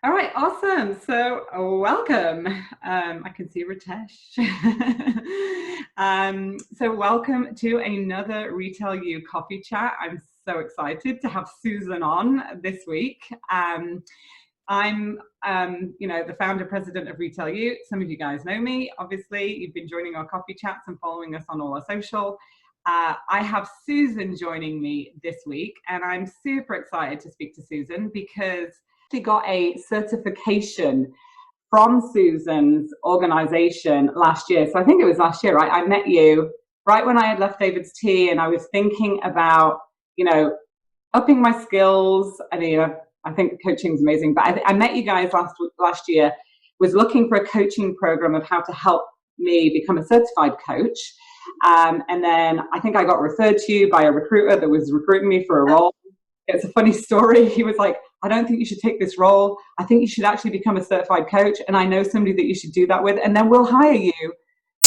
All right, awesome. So, welcome. I can see Ritesh. So, welcome to another Retail You coffee chat. I'm so excited to have Susan on this week. I'm, the founder president of Retail You. Some of you guys know me. Obviously, you've been joining our coffee chats and following us on all our social. I have Susan joining me this week, and I'm super excited to speak to Susan because she got a certification from Susan's organization last year. So I think it was last year, right? I met you right when I had left David's Tea, and I was thinking about, upping my skills. I mean, I think coaching is amazing, but I met you guys last year. Was looking for a coaching program of how to help me become a certified coach. And then I think I got referred to you by a recruiter that was recruiting me for a role. It's a funny story. He was like, I don't think you should take this role. I think you should actually become a certified coach. And I know somebody that you should do that with. And then we'll hire you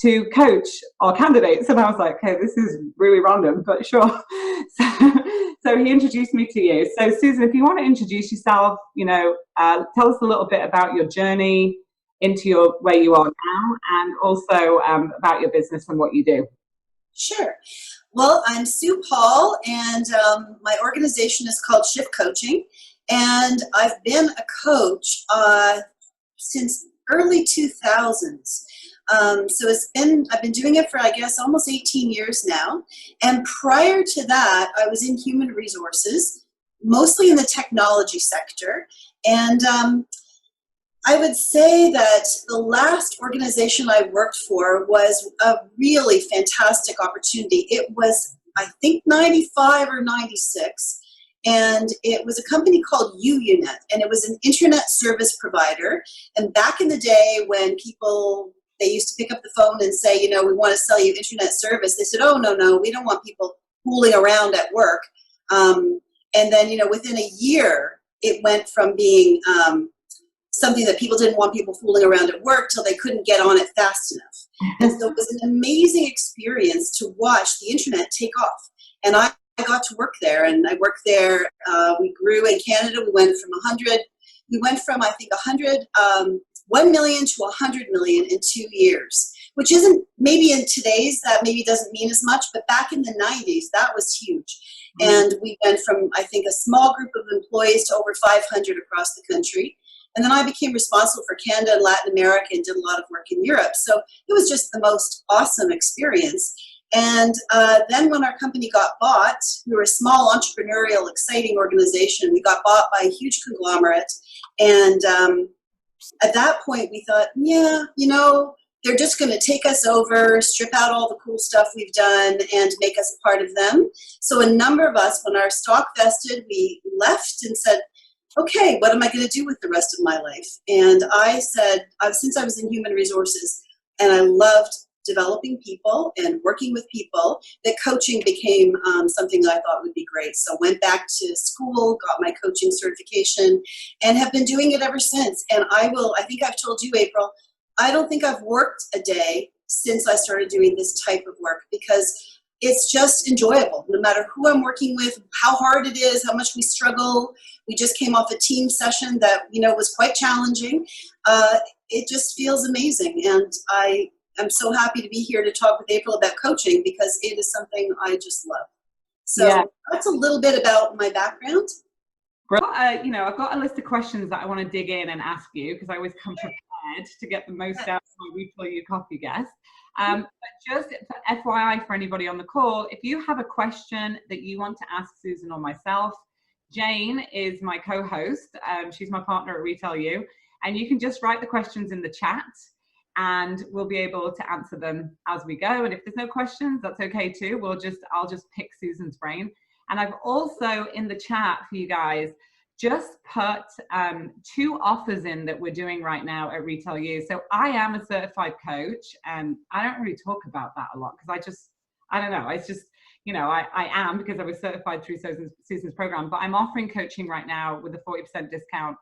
to coach our candidates. And I was like, okay, this is really random, but sure. So he introduced me to you. So Susan, if you want to introduce yourself, tell us a little bit about your journey into where you are now, and also about your business and what you do. Sure. Well, I'm Sue Pahl, and my organization is called Shift Coaching, and I've been a coach since early 2000s. So I've been doing it for, I guess, almost 18 years now. And prior to that, I was in human resources, mostly in the technology sector. And I would say that the last organization I worked for was a really fantastic opportunity. It was, I think, 95 or 96. And it was a company called UUNet, and it was an internet service provider. And back in the day when they used to pick up the phone and say, we want to sell you internet service, they said, oh, no, we don't want people fooling around at work. And then, within a year, it went from being something that people didn't want people fooling around at work till they couldn't get on it fast enough. And so it was an amazing experience to watch the internet take off. And I got to work there, and I worked there. We grew in Canada. We went from I think 1 million to 100 million in 2 years, which isn't, maybe in today's, that maybe doesn't mean as much, but back in the 90s, that was huge. And we went from, I think, a small group of employees to over 500 across the country. And then I became responsible for Canada and Latin America and did a lot of work in Europe. So it was just the most awesome experience. And then when our company got bought, we were a small, entrepreneurial, exciting organization. We got bought by a huge conglomerate. And at that point, we thought, they're just going to take us over, strip out all the cool stuff we've done, and make us part of them. So a number of us, when our stock vested, we left and said, okay, what am I going to do with the rest of my life? And I said, since I was in human resources and I loved developing people and working with people, that coaching became something that I thought would be great. So went back to school, got my coaching certification, and have been doing it ever since. And I think I've told you, April, I don't think I've worked a day since I started doing this type of work, because it's just enjoyable, no matter who I'm working with, how hard it is, how much we struggle. We just came off a team session that, was quite challenging. It just feels amazing. And I'm so happy to be here to talk with April about coaching, because it is something I just love. So That's a little bit about my background. I've got a list of questions that I want to dig in and ask you, because I always come prepared to get the most out of my Retail You coffee guest. But just for FYI for anybody on the call, if you have a question that you want to ask Susan or myself, Jane is my co-host. She's my partner at Retail You, and you can just write the questions in the chat, and we'll be able to answer them as we go. And if there's no questions, that's okay too. I'll just pick Susan's brain. And I've also in the chat for you guys just put 2 offers in that we're doing right now at Retail You. So I am a certified coach, and I don't really talk about that a lot, because I don't know. It's just, I am, because I was certified through Susan's program, but I'm offering coaching right now with a 40% discount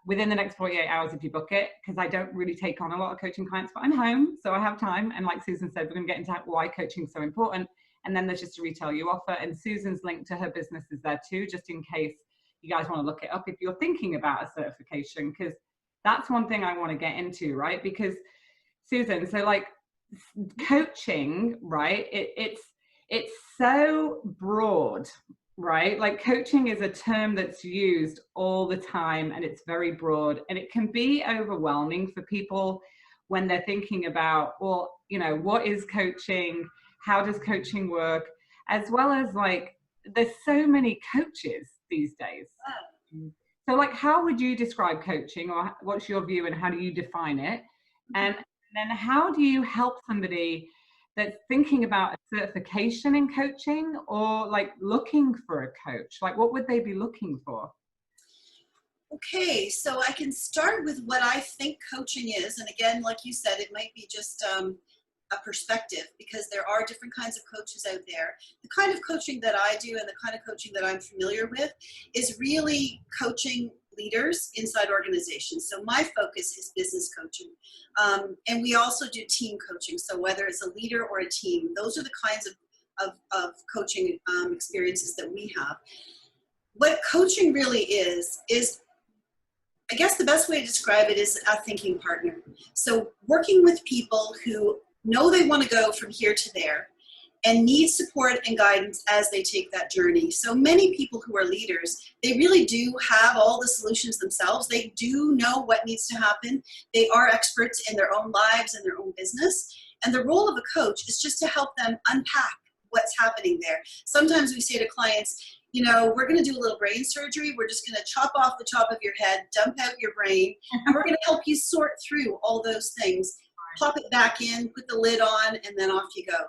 within the next 48 hours if you book it, because I don't really take on a lot of coaching clients, but I'm home, so I have time. And like Susan said, we're going to get into why coaching is so important. And then there's just a Retail You offer, and Susan's link to her business is there too, just in case you guys want to look it up if you're thinking about a certification, because that's one thing I want to get into, right? Because Susan, so like coaching, right? It's so broad, right? Like coaching is a term that's used all the time and it's very broad, and it can be overwhelming for people when they're thinking about, well, you know, what is coaching? How does coaching work? As well as like, there's so many coaches these days. So like, how would you describe coaching, or what's your view and how do you define it? And then how do you help somebody that's thinking about a certification in coaching, or like looking for a coach? Like, what would they be looking for? Okay, so I can start with what I think coaching is. And again, like you said, it might be just a perspective, because there are different kinds of coaches out there. The kind of coaching that I do and the kind of coaching that I'm familiar with is really coaching leaders inside organizations. So my focus is business coaching. And we also do team coaching. So whether it's a leader or a team, those are the kinds of coaching experiences that we have. What coaching really is I guess the best way to describe it is a thinking partner. So working with people who know they want to go from here to there and need support and guidance as they take that journey. So many people who are leaders, they really do have all the solutions themselves. They do know what needs to happen. They are experts in their own lives and their own business. And the role of a coach is just to help them unpack what's happening there. Sometimes we say to clients, you know, we're going to do a little brain surgery. We're just going to chop off the top of your head, dump out your brain, and we're going to help you sort through all those things, pop it back in, put the lid on, and then off you go.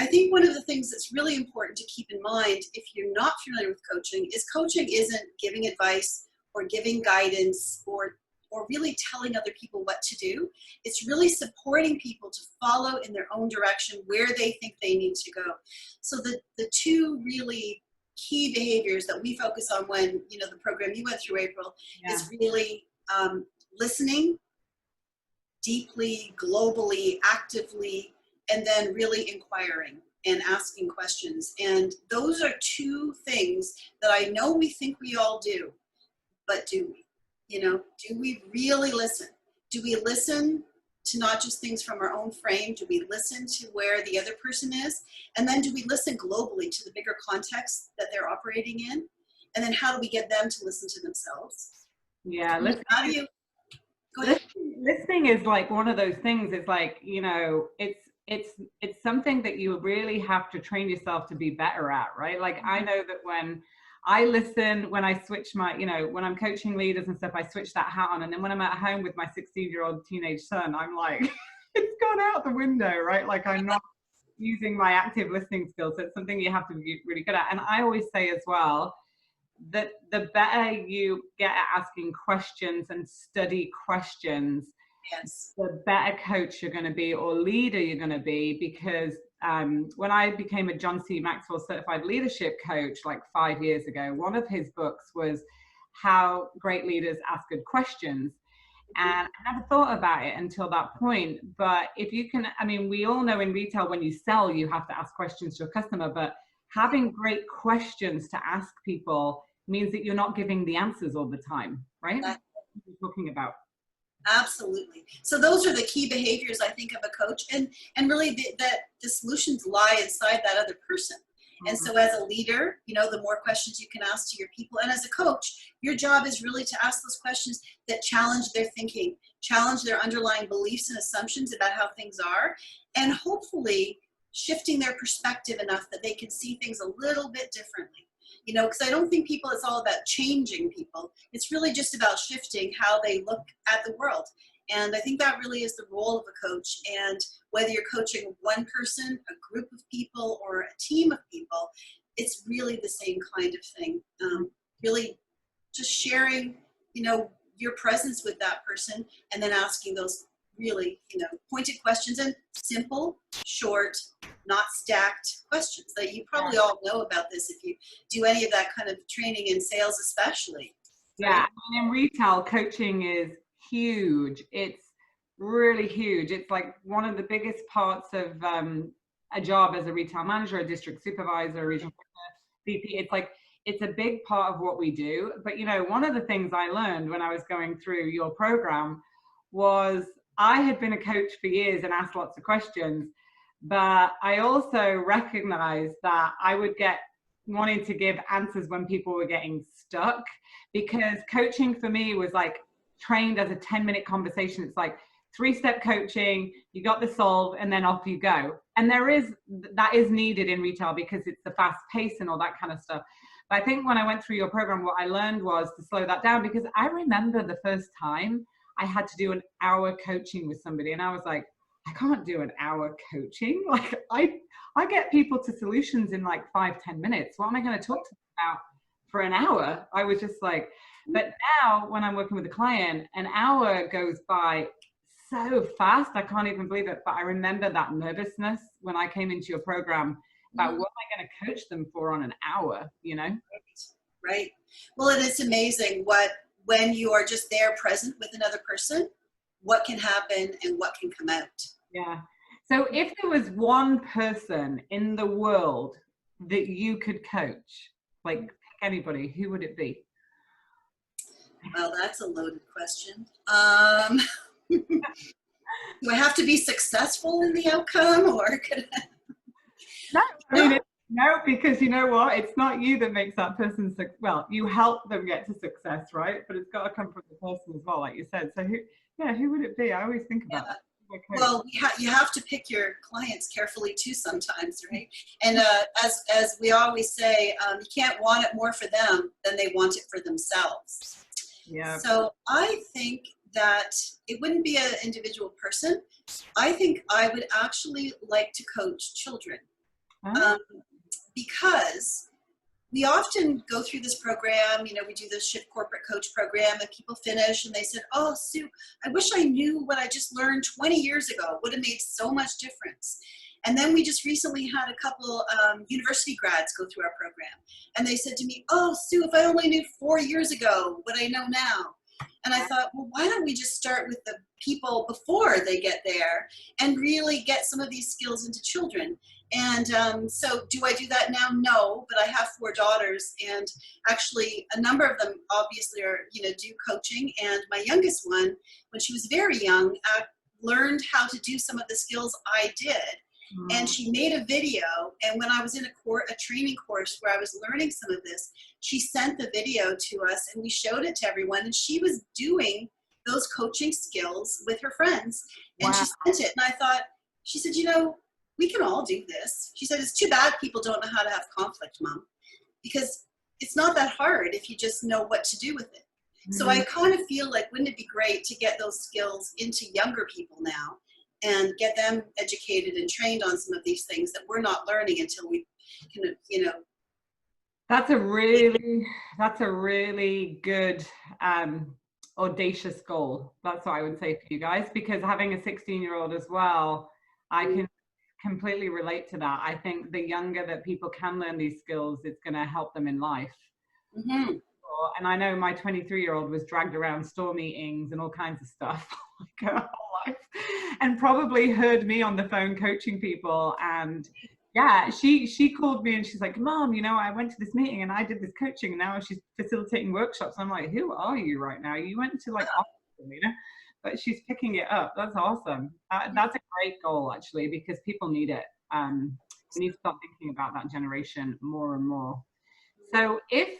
I think one of the things that's really important to keep in mind if you're not familiar with coaching is coaching isn't giving advice or giving guidance or really telling other people what to do. It's really supporting people to follow in their own direction where they think they need to go. So the two really key behaviors that we focus on when, you know, the program you went through, April, is really listening deeply, globally, actively, and then really inquiring and asking questions. And those are two things that I know we think we all do, but do we? You know, do we really listen? Do we listen to not just things from our own frame? Do we listen to where the other person is? And then do we listen globally to the bigger context that they're operating in? And then how do we get them to listen to themselves? Yeah, How do you, go ahead. Listening is like one of those things. It's like, you know, it's something that you really have to train yourself to be better at, right? Like I know that when I listen, when I switch my, you know, when I'm coaching leaders and stuff, I switch that hat on. And then when I'm at home with my 16-year-old teenage son, I'm like, it's gone out the window, right? Like I'm not using my active listening skills. So it's something you have to be really good at. And I always say as well, that the better you get at asking questions and study questions, Yes. the better coach you're going to be or leader you're going to be. Because when I became a John C. Maxwell certified leadership coach like 5 years ago, one of his books was How Great Leaders Ask Good Questions. And I never thought about it until that point. But if you can, I mean, we all know in retail, when you sell, you have to ask questions to a customer, but having great questions to ask people means that you're not giving the answers all the time, right? That's what you're talking about. Absolutely. So those are the key behaviors, I think, of a coach, and really that the solutions lie inside that other person. And so as a leader, you know, the more questions you can ask to your people, and as a coach, your job is really to ask those questions that challenge their thinking, challenge their underlying beliefs and assumptions about how things are, and hopefully shifting their perspective enough that they can see things a little bit differently. You know, because I don't think it's all about changing people. It's really just about shifting how they look at the world. And I think that really is the role of a coach. And whether you're coaching one person, a group of people, or a team of people, it's really the same kind of thing. Really just sharing, you know, your presence with that person, and then asking those really, you know, pointed questions and simple, short, not stacked questions that you probably all know about this if you do any of that kind of training in sales, especially. Yeah, right? And in retail, coaching is huge. It's really huge. It's like one of the biggest parts of a job as a retail manager, a district supervisor, a regional VP. It's like it's a big part of what we do. But, you know, one of the things I learned when I was going through your program was I had been a coach for years and asked lots of questions, but I also recognized that I would get wanting to give answers when people were getting stuck, because coaching for me was like trained as a 10-minute conversation. It's like 3-step coaching, you got the solve, and then off you go. And that is needed in retail because it's the fast pace and all that kind of stuff. But I think when I went through your program, what I learned was to slow that down, because I remember the first time I had to do an hour coaching with somebody, and I was like, I can't do an hour coaching. Like I get people to solutions in like 5-10 minutes. What am I going to talk to them about for an hour? I was just like, but now when I'm working with a client, an hour goes by so fast. I can't even believe it. But I remember that nervousness when I came into your program about what am I going to coach them for on an hour, you know? Right. Well, it is amazing when you are just there present with another person, what can happen and what can come out. Yeah. So if there was one person in the world that you could coach, like pick anybody, who would it be? Well, that's a loaded question. Do I have to be successful in the outcome, or could I? No, I mean, no, because you know what? It's not you that makes that person well, you help them get to success, right? But it's got to come from the person as well, like you said. So who would it be? I always think about that. Well, you have to pick your clients carefully too sometimes, right? And as we always say, you can't want it more for them than they want it for themselves. Yeah. So I think that it wouldn't be an individual person. I think I would actually like to coach children, because we often go through this program, you know, we do the Shift Corporate Coach program, and people finish and they said, oh, Sue, I wish I knew what I just learned 20 years ago. It would have made so much difference. And then we just recently had a couple university grads go through our program. And they said to me, oh, Sue, if I only knew 4 years ago what I know now. And I thought, well, why don't we just start with the people before they get there and really get some of these skills into children? And so do I do that now? No, but I have 4 daughters, and actually a number of them obviously are, you know, do coaching. And my youngest one, when she was very young, learned how to do some of the skills I did. And she made a video, and when I was in a training course where I was learning some of this, she sent the video to us and we showed it to everyone, and she was doing those coaching skills with her friends. And she sent it, and I thought, she said, you know, we can all do this. She said, it's too bad people don't know how to have conflict, Mom, because it's not that hard if you just know what to do with it. So I kind of feel like, wouldn't it be great to get those skills into younger people now and get them educated and trained on some of these things that we're not learning until we can, you know. That's a really good audacious goal. That's what I would say for you guys, because having a 16-year-old as well, I can completely relate to that. I think the younger that people can learn these skills, it's going to help them in life. And I know my 23-year-old was dragged around store meetings and all kinds of stuff like her whole life, and probably heard me on the phone coaching people. And yeah, she called me and she's like, Mom, you know, I went to this meeting and I did this coaching, and now she's facilitating workshops. I'm like, who are you right now? You went to like Austin, you know? But she's picking it up. That's awesome. That's a great goal, actually, because people need it. We need to start thinking about that generation more and more. So if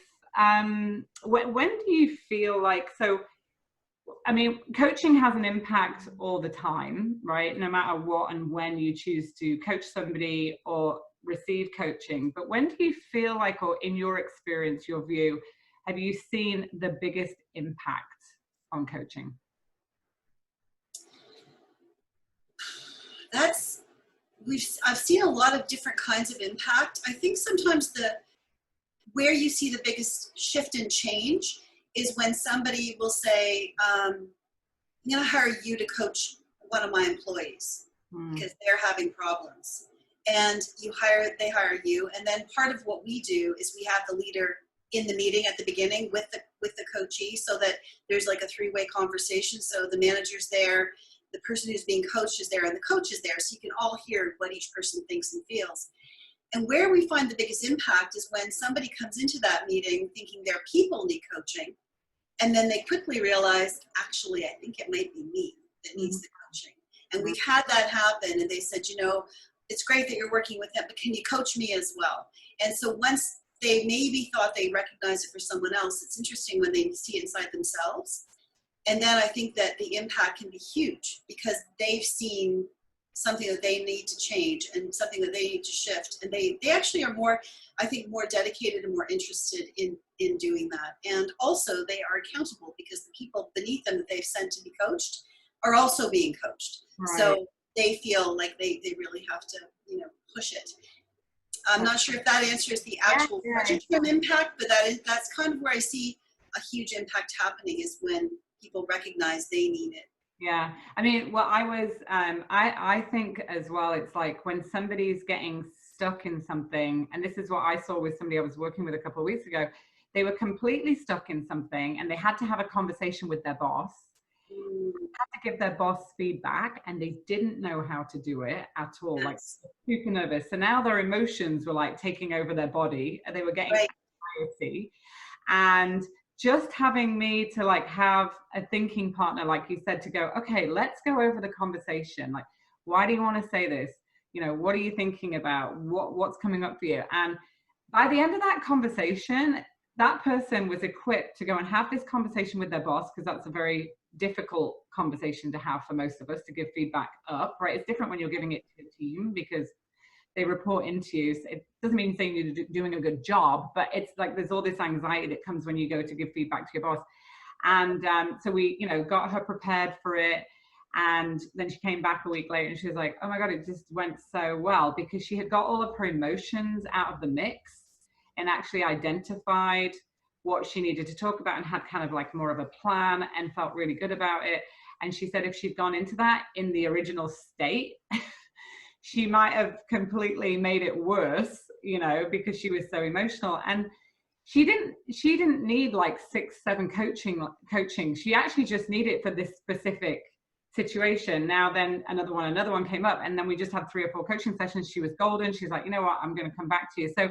when do you feel like, so I mean, coaching has an impact all the time, right? No matter what and when you choose to coach somebody or receive coaching. But when do you feel like, or in your experience, your view, have you seen the biggest impact on coaching? I've seen a lot of different kinds of impact. I think sometimes where you see the biggest shift and change is when somebody will say, I'm going to hire you to coach one of my employees because they're having problems. And they hire you. And then part of what we do is we have the leader in the meeting at the beginning with the coachee, so that there's like a 3-way conversation. So the manager's there, the person who's being coached is there, and the coach is there. So you can all hear what each person thinks and feels. And where we find the biggest impact is when somebody comes into that meeting thinking their people need coaching, and then they quickly realize, actually, I think it might be me that needs the coaching. And we've had that happen, and they said, you know, it's great that you're working with them, but can you coach me as well? And so once they maybe thought they recognized it for someone else, it's interesting when they see it inside themselves. And then I think that the impact can be huge because they've seen something that they need to change and something that they need to shift. And they actually are more, I think, more dedicated and more interested in doing that. And also they are accountable because the people beneath them that they've sent to be coached are also being coached. Right. So they feel like they really have to, you know, push it. I'm not sure if that answers the actual budgetary impact, but that's kind of where I see a huge impact happening is when people recognize they need it. Yeah, I mean, well, I think as well, it's like when somebody's getting stuck in something, and this is what I saw with somebody I was working with a couple of weeks ago, they were completely stuck in something and they had to have a conversation with their boss. They had to give their boss feedback and they didn't know how to do it at all, like super nervous. So now their emotions were like taking over their body and they were getting anxiety. And just having me to like have a thinking partner, like you said, to go, okay, let's go over the conversation. Like, why do you want to say this? You know, what are you thinking about? What's coming up for you? And by the end of that conversation, that person was equipped to go and have this conversation with their boss, because that's a very difficult conversation to have for most of us, to give feedback up, right? It's different when you're giving it to a team because they report into you. So it doesn't mean saying you're doing a good job, but it's like there's all this anxiety that comes when you go to give feedback to your boss. And so we, you know, got her prepared for it. And then she came back a week later and she was like, oh my God, it just went so well, because she had got all of her emotions out of the mix and actually identified what she needed to talk about and had kind of like more of a plan and felt really good about it. And she said if she'd gone into that in the original state, she might have completely made it worse, you know, because she was so emotional. And she didn't need like 6-7 coaching. She actually just needed it for this specific situation. Now then another one came up, and then we just had 3 or 4 coaching sessions. She was golden. She's like, you know what, I'm going to come back to you. So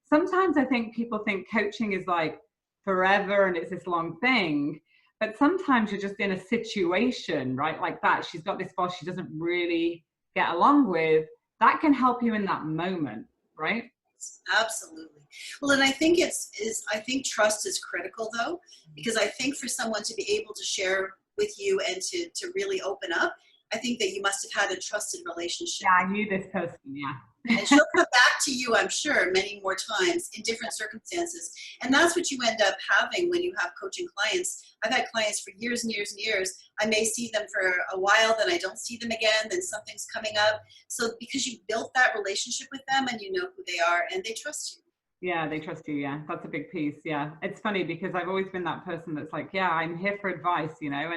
sometimes I think people think coaching is like forever and it's this long thing, but sometimes you're just in a situation, right, like that. She's got this boss she doesn't really get along with. That can help you in that moment, right? Absolutely. Well, and I think I think trust is critical though, because I think for someone to be able to share with you and to really open up, I think that you must have had a trusted relationship. Yeah, I knew this person, yeah. And she'll come back to you, I'm sure, many more times in different circumstances. And that's what you end up having when you have coaching clients. I've had clients for years and years and years. I may see them for a while, then I don't see them again, then something's coming up. So because you built that relationship with them and you know who they are and they trust you. Yeah, they trust you. Yeah, that's a big piece. Yeah, it's funny because I've always been that person that's like, yeah, I'm here for advice, you know,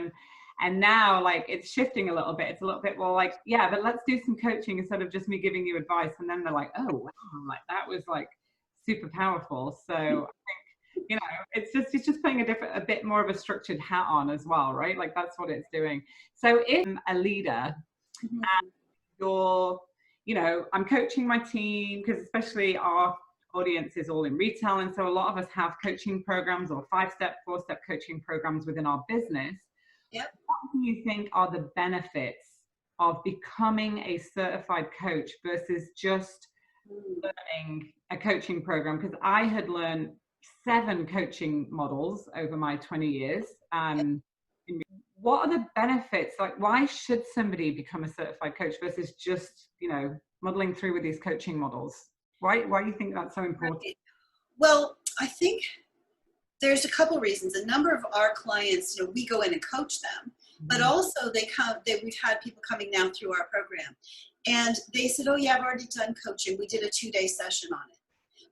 and now like it's shifting a little bit. It's a little bit, well, like, yeah, but let's do some coaching instead of just me giving you advice. And then they're like, oh, wow, like that was like super powerful. So I think, you know, it's just putting a bit more of a structured hat on as well, right? Like that's what it's doing. So if I'm a leader and you're, you know, I'm coaching my team, because especially our audience is all in retail. And so a lot of us have coaching programs or 5-step, 4-step coaching programs within our business. Yep. What do you think are the benefits of becoming a certified coach versus just learning a coaching program? Because I had learned 7 coaching models over my 20 years. What are the benefits? Like, why should somebody become a certified coach versus just, you know, muddling through with these coaching models? Why do you think that's so important? Well, I think there's a couple reasons. A number of our clients, you know, we go in and coach them, but also we've had people coming now through our program and they said, oh yeah, I've already done coaching. We did a 2-day session on it.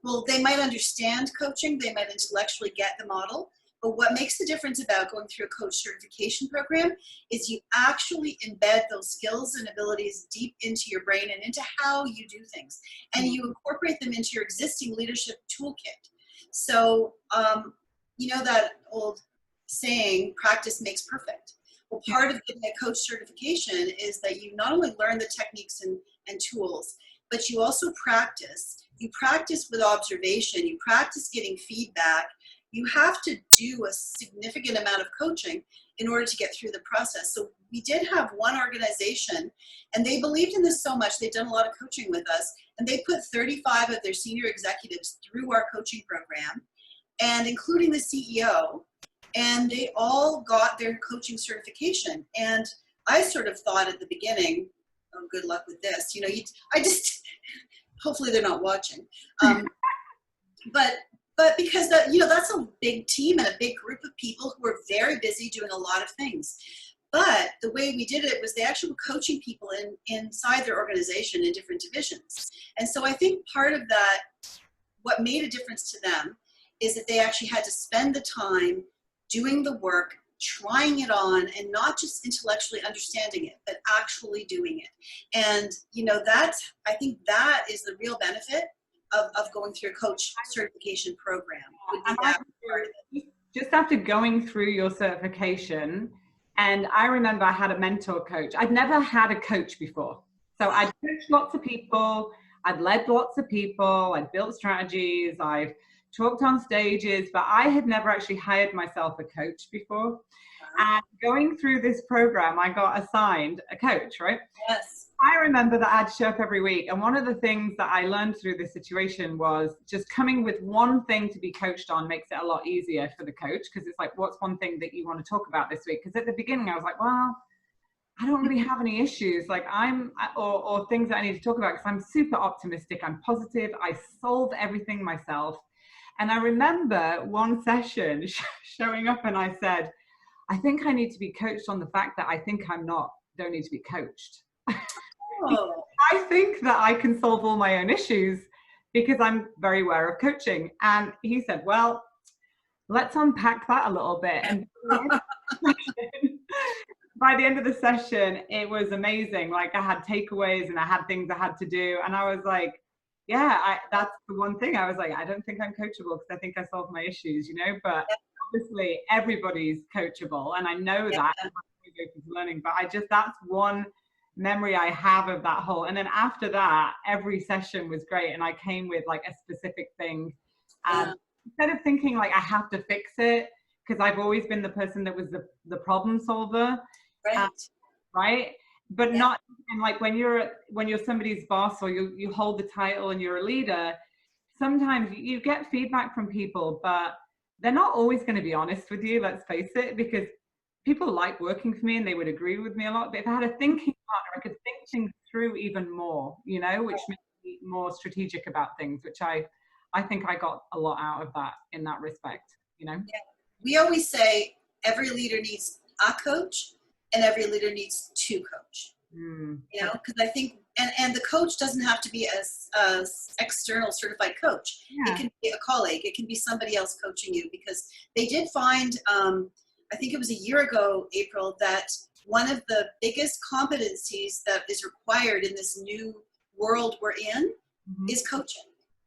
Well, they might understand coaching. They might intellectually get the model, but what makes the difference about going through a coach certification program is you actually embed those skills and abilities deep into your brain and into how you do things. And you incorporate them into your existing leadership toolkit. So, you know that old saying, practice makes perfect. Well, part of getting a coach certification is that you not only learn the techniques and tools, but you also practice you practice with observation, you practice getting feedback. You have to do a significant amount of coaching in order to get through the process. So we did have one organization, and they believed in this so much, they'd done a lot of coaching with us, and they put 35 of their senior executives through our coaching program, and including the CEO, and they all got their coaching certification. And I sort of thought at the beginning, oh, good luck with this. You know, hopefully they're not watching. But because that's a big team and a big group of people who are very busy doing a lot of things. But the way we did it was they actually were coaching people inside their organization in different divisions. And so I think part of that, what made a difference to them, is that they actually had to spend the time doing the work, trying it on, and not just intellectually understanding it, but actually doing it. And I think that is the real benefit of going through a coach certification program. Just after going through your certification, and I remember I had a mentor coach. I'd never had a coach before. So I'd coached lots of people, I'd led lots of people, I'd built strategies, I've talked on stages, but I had never actually hired myself a coach before. And going through this program, I got assigned a coach, right? Yes. I remember that I'd show up every week. And one of the things that I learned through this situation was just coming with one thing to be coached on makes it a lot easier for the coach. Because it's like, what's one thing that you want to talk about this week? Because at the beginning I was like, well, I don't really have any issues or things that I need to talk about, because I'm super optimistic. I'm positive. I solve everything myself. And I remember one session showing up and I said, I think I need to be coached on the fact that I think don't need to be coached. Oh. I think that I can solve all my own issues because I'm very aware of coaching. And he said, well, let's unpack that a little bit. And by the end of the session, it was amazing. Like, I had takeaways and I had things I had to do. And I was like, yeah, that's the one thing. I was like, I don't think I'm coachable because I think I solve my issues, but obviously everybody's coachable. And I know that learning, but that's one memory I have of that whole. And then after that, every session was great. And I came with like a specific thing. And instead of thinking like I have to fix it, because I've always been the person that was the problem solver. Right. Right. But not, and like when you're somebody's boss or you hold the title and you're a leader, sometimes you get feedback from people, but they're not always going to be honest with you. Let's face it, because people like working for me and they would agree with me a lot. But if I had a thinking partner, I could think things through even more, which makes me more strategic about things, which I think I got a lot out of that in that respect, Yeah. We always say every leader needs a coach and every leader needs to coach. Because I think, and the coach doesn't have to be a external certified coach. Yeah. It can be a colleague. It can be somebody else coaching you, because they did find, I think it was a year ago, April, that one of the biggest competencies that is required in this new world we're in is coaching.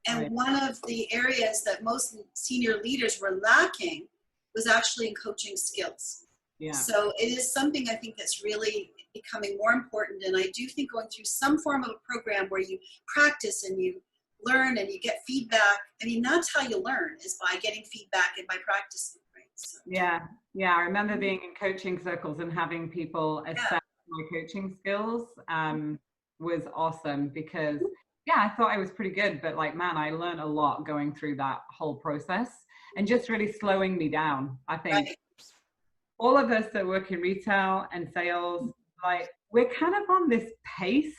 And one of the areas that most senior leaders were lacking was actually in coaching skills. Yeah. So it is something I think that's really becoming more important. And I do think going through some form of a program where you practice and you learn and you get feedback. I mean, that's how you learn, is by getting feedback and by practicing. Right? So. Yeah. I remember being in coaching circles and having people assess my coaching skills was awesome, because I thought I was pretty good, but like, man, I learned a lot going through that whole process and just really slowing me down. I think all of us that work in retail and sales, like, we're kind of on this pace.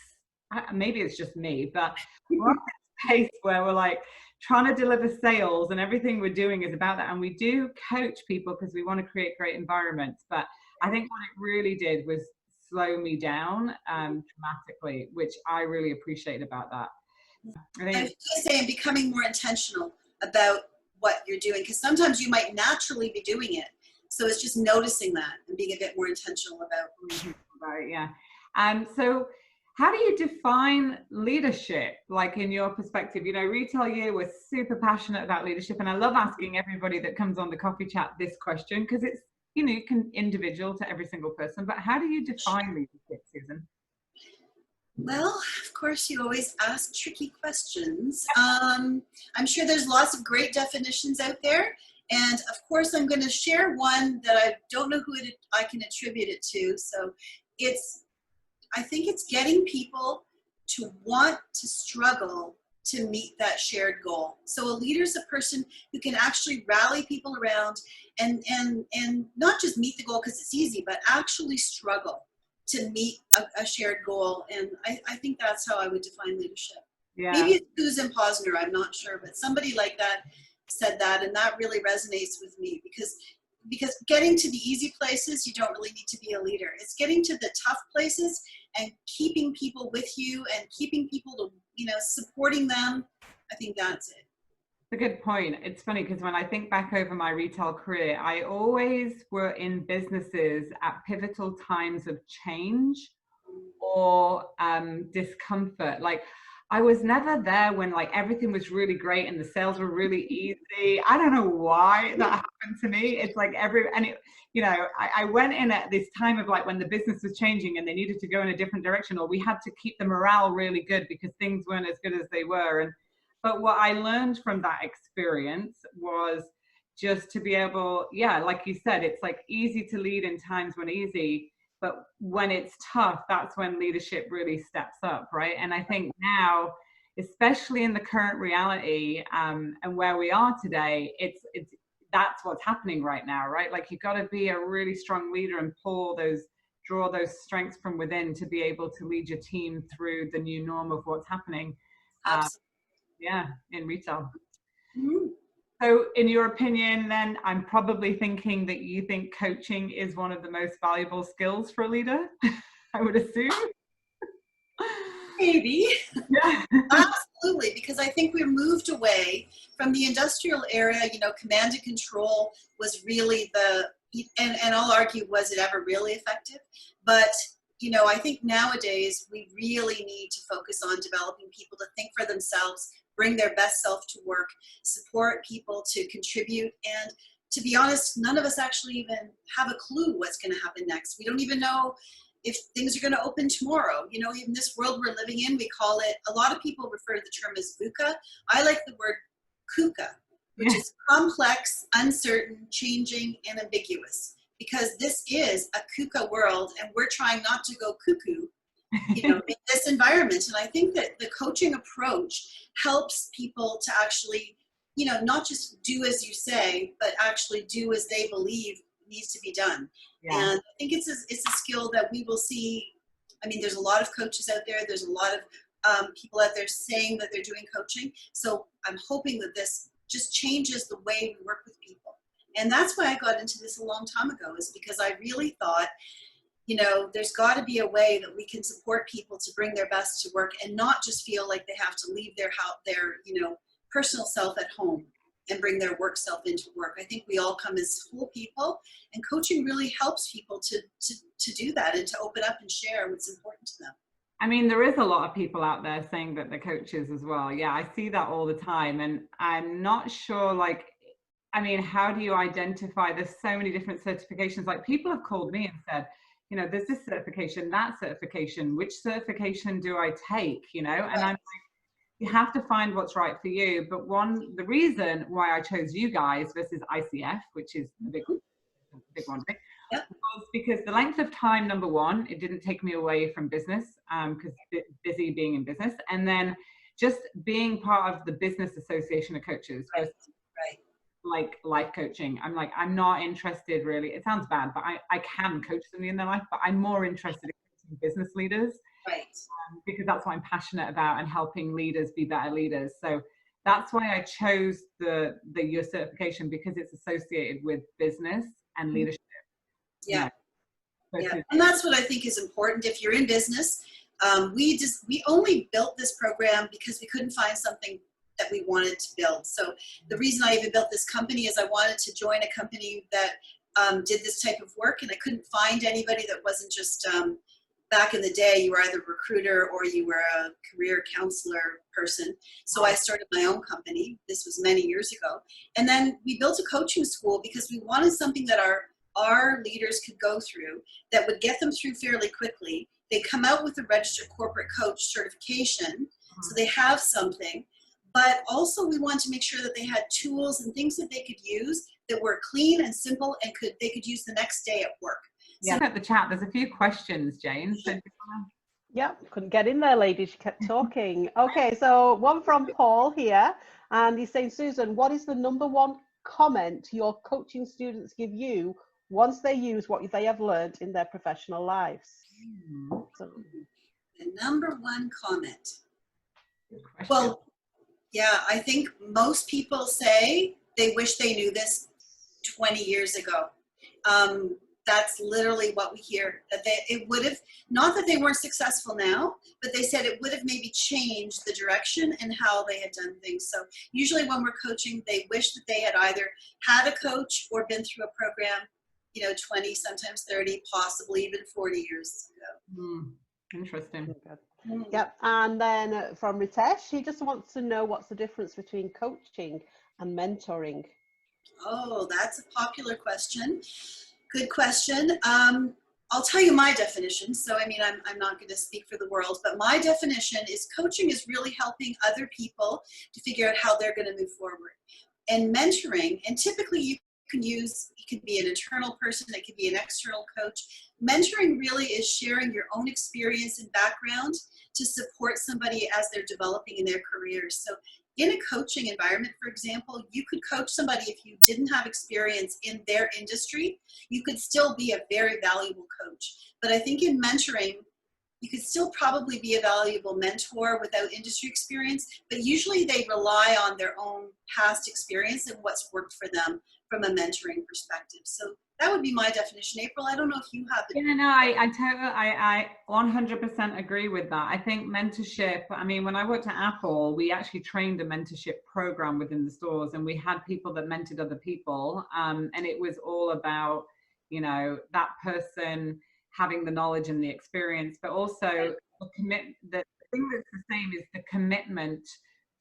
Maybe it's just me, but we're on this pace where we're like trying to deliver sales and everything we're doing is about that. And we do coach people because we want to create great environments. But I think what it really did was slow me down dramatically, which I really appreciate about that. I was saying, becoming more intentional about what you're doing, because sometimes you might naturally be doing it. So it's just noticing that and being a bit more intentional about. Right, yeah. So how do you define leadership, like in your perspective? Retail U was super passionate about leadership, and I love asking everybody that comes on the coffee chat this question, because it's, individual to every single person. But how do you define leadership, Susan? Well, of course, you always ask tricky questions. I'm sure there's lots of great definitions out there. And of course, I'm going to share one that I don't know I can attribute it to. So it's, I think it's getting people to want to struggle to meet that shared goal. So a leader is a person who can actually rally people around and not just meet the goal because it's easy, but actually struggle to meet a shared goal. And I think that's how I would define leadership. Yeah. Maybe it's Susan Posner, I'm not sure, but somebody like that said that, and that really resonates with me because getting to the easy places, you don't really need to be a leader. It's getting to the tough places and keeping people with you and keeping people to, supporting them. I think that's it. It's a good point. It's funny because when I think back over my retail career, I always were in businesses at pivotal times of change or discomfort. Like I was never there when like everything was really great and the sales were really easy. I don't know why that happened to me. It's like I went in at this time of like when the business was changing and they needed to go in a different direction, or we had to keep the morale really good because things weren't as good as they were. But what I learned from that experience was just to be able, yeah, like you said, it's like easy to lead in times when easy, but when it's tough, that's when leadership really steps up, right? And I think now, especially in the current reality and where we are today, it's that's what's happening right now, right? Like you've got to be a really strong leader and draw those strengths from within to be able to lead your team through the new norm of what's happening. Absolutely. Yeah, in retail. Mm-hmm. So in your opinion, then I'm probably thinking that you think coaching is one of the most valuable skills for a leader, I would assume. Maybe. Yeah. Absolutely, because I think we're moved away from the industrial era. Command and control was really and I'll argue, was it ever really effective? But, I think nowadays we really need to focus on developing people to think for themselves, bring their best self to work, support people to contribute. And to be honest, none of us actually even have a clue what's going to happen next. We don't even know if things are going to open tomorrow. In this world we're living in, we call it, a lot of people refer to the term as VUCA. I like the word KUKA, which is complex, uncertain, changing, and ambiguous. Because this is a KUKA world, and we're trying not to go cuckoo, in this environment. And I think that the coaching approach helps people to actually, not just do as you say, but actually do as they believe needs to be done. Yeah. And I think it's a skill that we will see. I mean, there's a lot of coaches out there. There's a lot of people out there saying that they're doing coaching. So I'm hoping that this just changes the way we work with people. And that's why I got into this a long time ago, is because I really thought, there's got to be a way that we can support people to bring their best to work and not just feel like they have to leave their personal self at home and bring their work self into work. I think we all come as whole people, and coaching really helps people to do that and to open up and share what's important to them. I mean, there is a lot of people out there saying that they're coaches as well. Yeah, I see that all the time. And I'm not sure, how do you identify? There's so many different certifications. Like people have called me and said, there's this certification, that certification, which certification do I take, and I'm like, you have to find what's right for you. But the reason why I chose you guys versus ICF, which is the big one, yep, was because the length of time, number one, it didn't take me away from business, because busy being in business, and then just being part of the Business Association of Coaches. Right. Like life coaching. I'm not interested really. It sounds bad, but I can coach somebody in their life, but I'm more interested in coaching business leaders. Right. Because that's what I'm passionate about, and helping leaders be better leaders. So that's why I chose your certification, because it's associated with business and leadership. Yeah. Yeah. And that's what I think is important. If you're in business, we only built this program because we couldn't find something that we wanted to build. So the reason I even built this company is I wanted to join a company that did this type of work, and I couldn't find anybody that wasn't just, back in the day, you were either a recruiter or you were a career counselor person. So I started my own company. This was many years ago. And then we built a coaching school because we wanted something that our leaders could go through that would get them through fairly quickly, they come out with a registered corporate coach certification, so they have something. But also we want to make sure that they had tools and things that they could use that were clean and simple and they could use the next day at work. Yeah, at the chat, there's a few questions, Jane. So yeah, couldn't get in there, ladies. She kept talking. Okay, so one from Paul here, and he's saying, Susan, what is the #1 comment your coaching students give you once they use what they have learned in their professional lives? So, the #1 comment. Well, yeah, I think most people say they wish they knew this 20 years ago. That's literally what we hear, that it would have, not that they weren't successful now, but they said it would have maybe changed the direction and how they had done things. So usually when we're coaching, they wish that they had either had a coach or been through a program, 20, sometimes 30, possibly even 40 years ago. Interesting. Yep. And then from Ritesh, he just wants to know what's the difference between coaching and mentoring. Oh, that's a popular question. Good question. I'll tell you my definition. So, I mean, I'm not going to speak for the world, but my definition is coaching is really helping other people to figure out how they're going to move forward. And mentoring, and typically you can use, it could be an internal person, it could be an external coach. Mentoring really is sharing your own experience and background to support somebody as they're developing in their careers. So in a coaching environment, for example, you could coach somebody if you didn't have experience in their industry. You could still be a very valuable coach. But I think in mentoring, you could still probably be a valuable mentor without industry experience, but usually they rely on their own past experience and what's worked for them from a mentoring perspective. So that would be my definition. April, I don't know if you have the... Yeah, no, I 100% agree with that. I think mentorship, I mean, when I worked at Apple, we actually trained a mentorship program within the stores, and we had people that mentored other people. And it was all about, that person having the knowledge and the experience, but also the thing that's the same is the commitment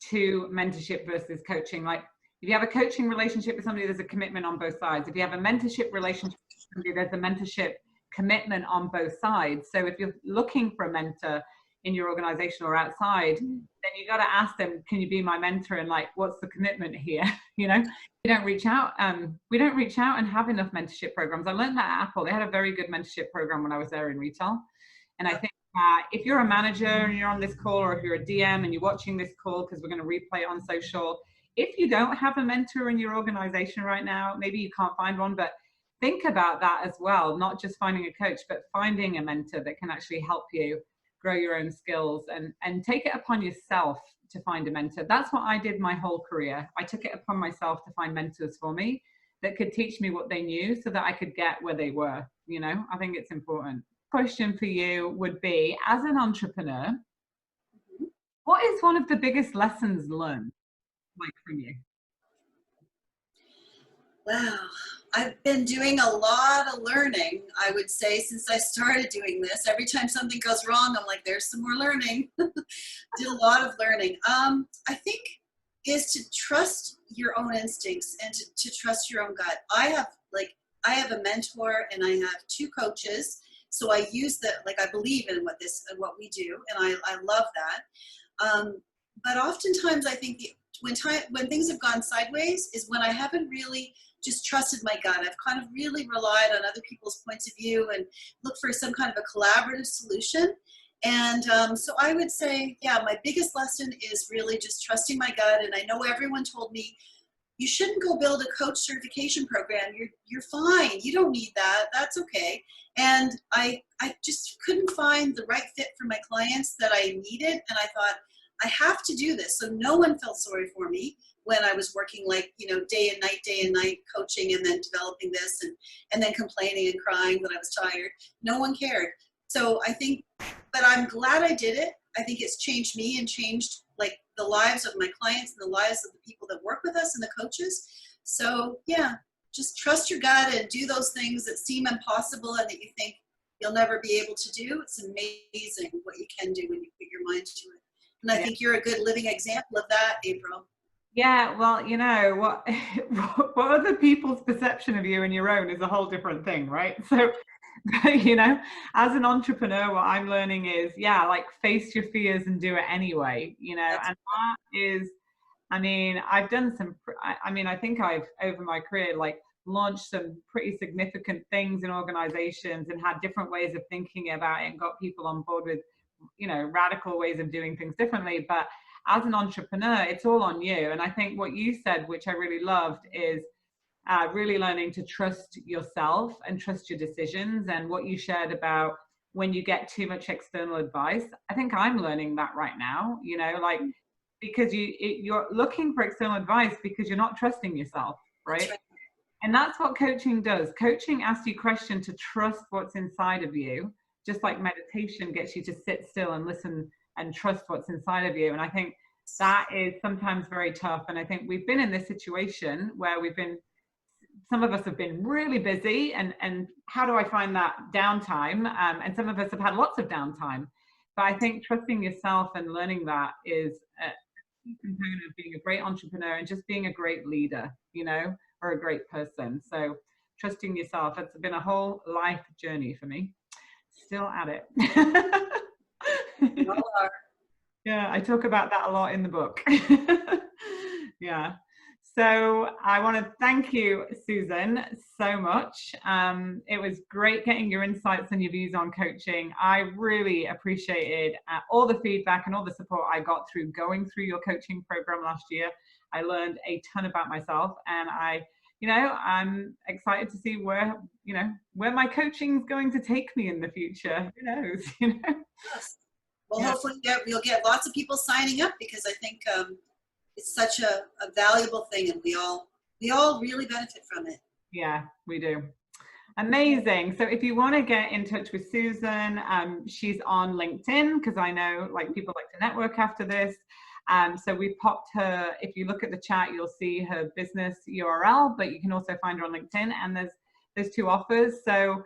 to mentorship versus coaching. Like, if you have a coaching relationship with somebody, there's a commitment on both sides. If you have a mentorship relationship with somebody, there's a mentorship commitment on both sides. So if you're looking for a mentor in your organization or outside, then you got to ask them, can you be my mentor? And like, what's the commitment here? You don't reach out. We don't reach out and have enough mentorship programs. I learned that at Apple. They had a very good mentorship program when I was there in retail. And I think if you're a manager and you're on this call, or if you're a DM and you're watching this call, because we're going to replay it on social, if you don't have a mentor in your organization right now, maybe you can't find one, but think about that as well. Not just finding a coach, but finding a mentor that can actually help you grow your own skills, and take it upon yourself to find a mentor. That's what I did my whole career. I took it upon myself to find mentors for me that could teach me what they knew so that I could get where they were. I think it's important. Question for you would be, as an entrepreneur, what is one of the biggest lessons learned from you? Wow, I've been doing a lot of learning, I would say, since I started doing this. Every time something goes wrong, I'm like, there's some more learning. Did a lot of learning. I think is to trust your own instincts and to trust your own gut. I have a mentor and I have 2 coaches. So I use I believe in what we do, and I love that. But oftentimes I think when things have gone sideways is when I haven't really just trusted my gut. I've kind of really relied on other people's points of view and looked for some kind of a collaborative solution. And so I would say, yeah, my biggest lesson is really just trusting my gut. And I know everyone told me, you shouldn't go build a coach certification program. You're fine. You don't need that. That's okay. And I just couldn't find the right fit for my clients that I needed. And I thought, I have to do this. So no one felt sorry for me when I was working day and night coaching and then developing this and then complaining and crying when I was tired. No one cared. So I think, but I'm glad I did it. I think it's changed me and changed the lives of my clients and the lives of the people that work with us and the coaches. So yeah, just trust your gut and do those things that seem impossible and that you think you'll never be able to do. It's amazing what you can do when you put your mind to it. And I think you're a good living example of that, April. Yeah, well, what other people's perception of you and your own is a whole different thing, right? So But, you know, as an entrepreneur, what I'm learning is, yeah, like face your fears and do it anyway, you know, That's and that is, I mean, I've done some, I mean, I think I've, over my career, like launched some pretty significant things in organizations and had different ways of thinking about it and got people on board with, you know, radical ways of doing things differently. But as an entrepreneur, it's all on you. And I think what you said, which I really loved, is really learning to trust yourself and trust your decisions. And what you shared about when you get too much external advice, I think I'm learning that right now, you know, like, because you're looking for external advice because you're not trusting yourself, right? right. And that's what coaching does. Coaching asks you question to trust what's inside of you, just like meditation gets you to sit still and listen and trust what's inside of you. And I think that is sometimes very tough. And I think we've been in this situation where some of us have been really busy, and how do I find that downtime? And some of us have had lots of downtime. But I think trusting yourself and learning that is a key component of being a great entrepreneur and just being a great leader, you know, or a great person. So trusting yourself, it's been a whole life journey for me. Still at it. We all are. Yeah, I talk about that a lot in the book. Yeah. So I want to thank you, Susan, so much. It was great getting your insights and your views on coaching. I really appreciated all the feedback and all the support I got through going through your coaching program last year. I learned a ton about myself, and I'm excited to see where my coaching is going to take me in the future. Who knows? Yes. Well, Yeah. hopefully we'll get lots of people signing up, because I think it's such a valuable thing, and we all really benefit from it. Yeah, we do. Amazing. So if you want to get in touch with Susan, she's on LinkedIn, because I know like people like to network after this. So we popped her, if you look at the chat, you'll see her business URL, but you can also find her on LinkedIn, and there's 2 offers. So,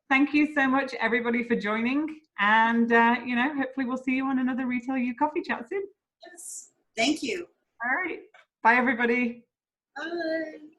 thank you so much everybody for joining, and hopefully we'll see you on another Retail U coffee chat soon. Yes. Thank you. All right. Bye everybody. Bye.